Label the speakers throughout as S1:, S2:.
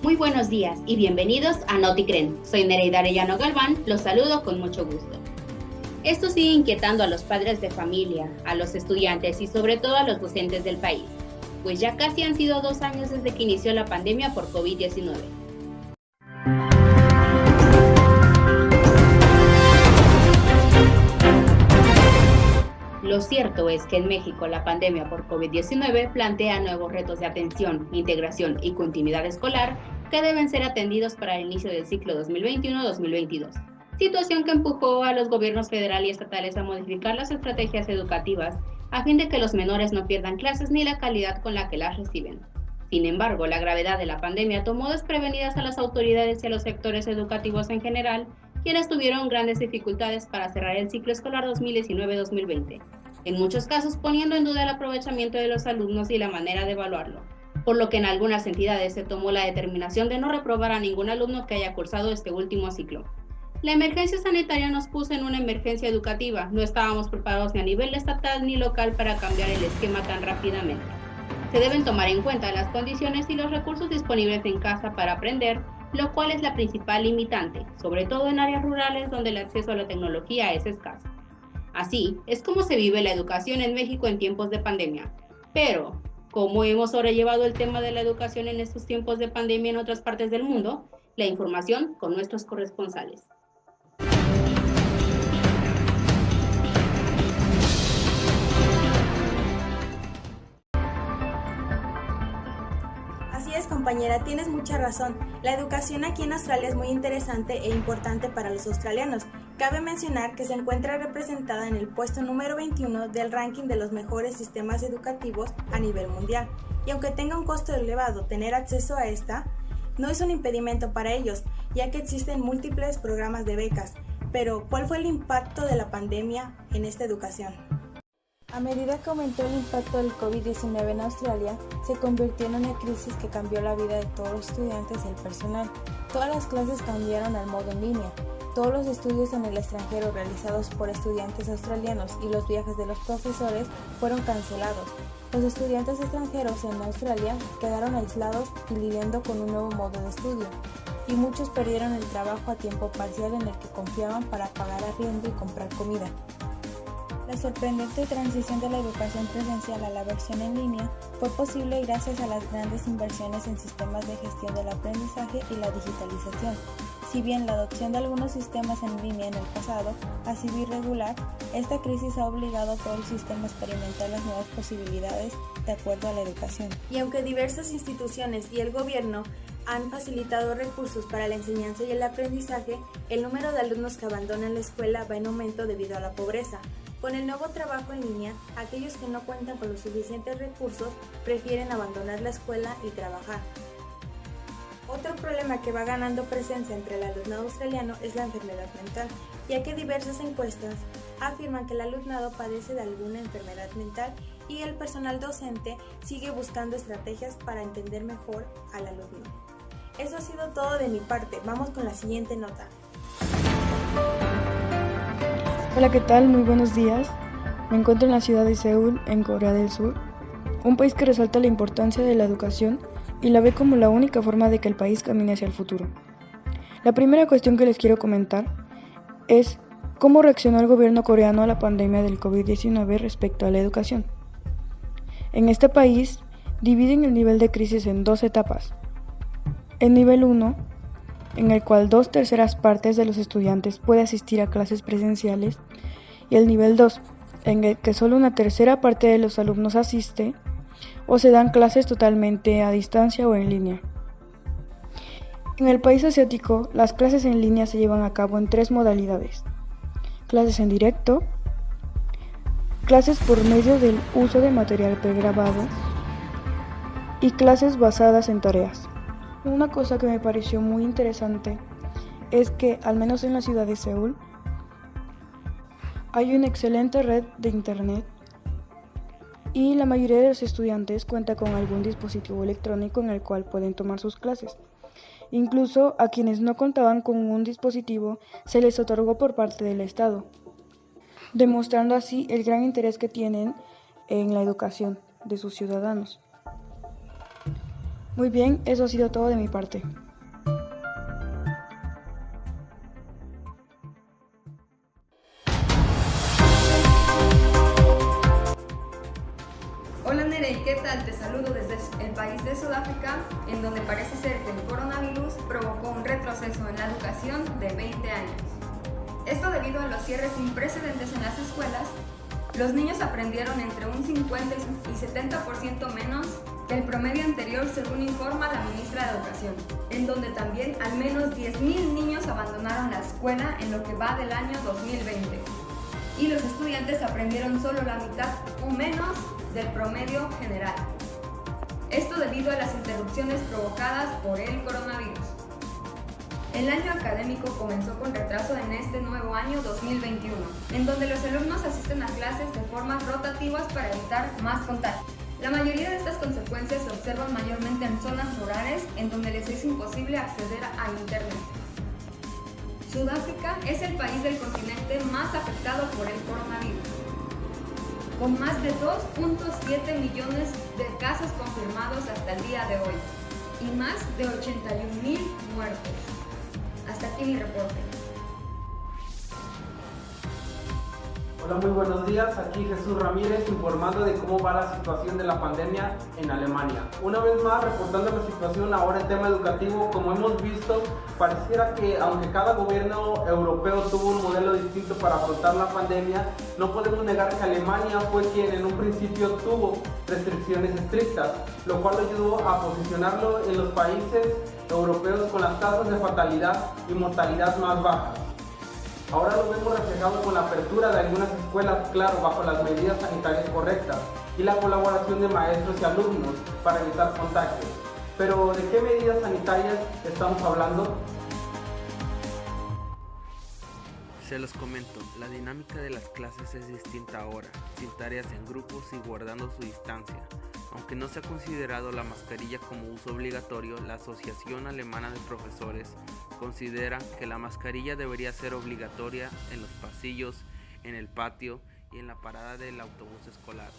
S1: Muy buenos días y bienvenidos a Noticren. Soy Nereida Arellano Galván, los saludo con mucho gusto. Esto sigue inquietando a los padres de familia, a los estudiantes y sobre todo a los docentes del país, pues ya casi han sido 2 años desde que inició la pandemia por COVID-19. Lo cierto es que en México la pandemia por COVID-19 plantea nuevos retos de atención, integración y continuidad escolar que deben ser atendidos para el inicio del ciclo 2021-2022, situación que empujó a los gobiernos federal y estatales a modificar las estrategias educativas a fin de que los menores no pierdan clases ni la calidad con la que las reciben. Sin embargo, la gravedad de la pandemia tomó desprevenidas a las autoridades y a los sectores educativos en general, quienes tuvieron grandes dificultades para cerrar el ciclo escolar 2019-2020, en muchos casos poniendo en duda el aprovechamiento de los alumnos y la manera de evaluarlo, por lo que en algunas entidades se tomó la determinación de no reprobar a ningún alumno que haya cursado este último ciclo. La emergencia sanitaria nos puso en una emergencia educativa, no estábamos preparados ni a nivel estatal ni local para cambiar el esquema tan rápidamente. Se deben tomar en cuenta las condiciones y los recursos disponibles en casa para aprender, lo cual es la principal limitante, sobre todo en áreas rurales donde el acceso a la tecnología es escaso. Así es como se vive la educación en México en tiempos de pandemia. Pero, ¿cómo hemos sobrellevado el tema de la educación en estos tiempos de pandemia en otras partes del mundo? La información con nuestros corresponsales.
S2: Así es, compañera, tienes mucha razón. La educación aquí en Australia es muy interesante e importante para los australianos. Cabe mencionar que se encuentra representada en el puesto número 21 del ranking de los mejores sistemas educativos a nivel mundial. Y aunque tenga un costo elevado tener acceso a esta, no es un impedimento para ellos, ya que existen múltiples programas de becas. Pero, ¿cuál fue el impacto de la pandemia en esta educación?
S3: A medida que aumentó el impacto del COVID-19 en Australia, se convirtió en una crisis que cambió la vida de todos los estudiantes y el personal. Todas las clases cambiaron al modo en línea. Todos los estudios en el extranjero realizados por estudiantes australianos y los viajes de los profesores fueron cancelados. Los estudiantes extranjeros en Australia quedaron aislados y lidiando con un nuevo modo de estudio. Y muchos perdieron el trabajo a tiempo parcial en el que confiaban para pagar arriendo y comprar comida. La sorprendente transición de la educación presencial a la versión en línea fue posible gracias a las grandes inversiones en sistemas de gestión del aprendizaje y la digitalización. Si bien la adopción de algunos sistemas en línea en el pasado ha sido irregular, esta crisis ha obligado a todo el sistema a experimentar las nuevas posibilidades de acuerdo a la educación.
S2: Y aunque diversas instituciones y el gobierno han facilitado recursos para la enseñanza y el aprendizaje, el número de alumnos que abandonan la escuela va en aumento debido a la pobreza. Con el nuevo trabajo en línea, aquellos que no cuentan con los suficientes recursos prefieren abandonar la escuela y trabajar. Otro problema que va ganando presencia entre el alumnado australiano es la enfermedad mental, ya que diversas encuestas afirman que el alumnado padece de alguna enfermedad mental y el personal docente sigue buscando estrategias para entender mejor al alumno. Eso ha sido todo de mi parte, vamos con la siguiente nota.
S4: Hola, ¿qué tal? Muy buenos días. Me encuentro en la ciudad de Seúl, en Corea del Sur, un país que resalta la importancia de la educación y la ve como la única forma de que el país camine hacia el futuro. La primera cuestión que les quiero comentar es cómo reaccionó el gobierno coreano a la pandemia del COVID-19 respecto a la educación. En este país dividen el nivel de crisis en 2 etapas. El nivel 1, en el cual 2/3 partes de los estudiantes puede asistir a clases presenciales, y el nivel 2, en el que solo 1/3 parte de los alumnos asiste o se dan clases totalmente a distancia o en línea. En el país asiático, las clases en línea se llevan a cabo en 3 modalidades: clases en directo, clases por medio del uso de material pregrabado y clases basadas en tareas. Una cosa que me pareció muy interesante es que, al menos en la ciudad de Seúl, hay una excelente red de internet y la mayoría de los estudiantes cuenta con algún dispositivo electrónico en el cual pueden tomar sus clases. Incluso a quienes no contaban con un dispositivo se les otorgó por parte del Estado, demostrando así el gran interés que tienen en la educación de sus ciudadanos. Muy bien, eso ha sido todo de mi parte.
S5: Hola Nerey, ¿qué tal? Te saludo desde el país de Sudáfrica, en donde parece ser que el coronavirus provocó un retroceso en la educación de 20 años. Esto debido a los cierres sin precedentes en las escuelas. Los niños aprendieron entre un 50 y 70% menos que el promedio anterior, según informa la ministra de Educación, en donde también al menos 10,000 niños abandonaron la escuela en lo que va del año 2020. Y los estudiantes aprendieron solo la mitad o menos del promedio general. Esto debido a las interrupciones provocadas por el coronavirus. El año académico comenzó con retraso en este nuevo año 2021, en donde los alumnos asisten a clases de formas rotativas para evitar más contagios. La mayoría de estas consecuencias se observan mayormente en zonas rurales, en donde les es imposible acceder a Internet. Sudáfrica es el país del continente más afectado por el coronavirus, con más de 2.7 millones de casos confirmados hasta el día de hoy y más de 81,000 muertos. Hasta aquí mi reporte.
S6: Hola, muy buenos días. Aquí Jesús Ramírez informando de cómo va la situación de la pandemia en Alemania. Una vez más reportando la situación ahora en tema educativo. Como hemos visto, pareciera que aunque cada gobierno europeo tuvo un modelo distinto para afrontar la pandemia, no podemos negar que Alemania fue quien en un principio tuvo restricciones estrictas, lo cual ayudó a posicionarlo en los países europeos con las tasas de fatalidad y mortalidad más bajas. Ahora lo vemos reflejado con la apertura de algunas escuelas, claro, bajo las medidas sanitarias correctas y la colaboración de maestros y alumnos para evitar contagios. Pero, ¿de qué medidas sanitarias estamos hablando?
S7: Se los comento, la dinámica de las clases es distinta ahora, sin tareas en grupos y guardando su distancia. Aunque no se ha considerado la mascarilla como uso obligatorio, la Asociación Alemana de Profesores considera que la mascarilla debería ser obligatoria en los pasillos, en el patio y en la parada del autobús escolar.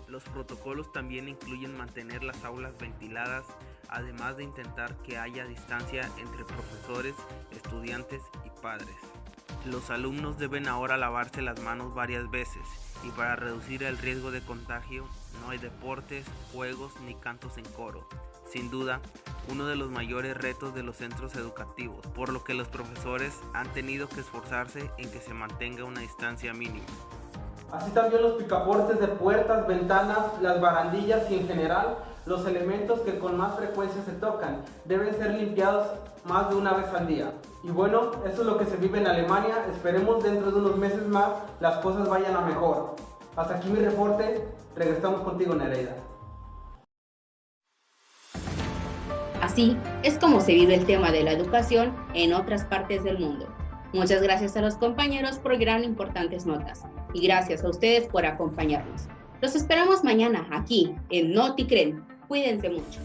S7: Los protocolos también incluyen mantener las aulas ventiladas, además de intentar que haya distancia entre profesores, estudiantes y padres. Los alumnos deben ahora lavarse las manos varias veces y para reducir el riesgo de contagio no hay deportes, juegos ni cantos en coro. Sin duda, uno de los mayores retos de los centros educativos, por lo que los profesores han tenido que esforzarse en que se mantenga una distancia mínima.
S6: Así también los picaportes de puertas, ventanas, las barandillas y en general los elementos que con más frecuencia se tocan deben ser limpiados más de una vez al día. Y bueno, eso es lo que se vive en Alemania. Esperemos dentro de unos meses más las cosas vayan a mejor. Hasta aquí mi reporte. Regresamos contigo, Nereida.
S1: Así es como se vive el tema de la educación en otras partes del mundo. Muchas gracias a los compañeros por gran importantes notas y gracias a ustedes por acompañarnos. Los esperamos mañana aquí en Noticren. Cuídense mucho.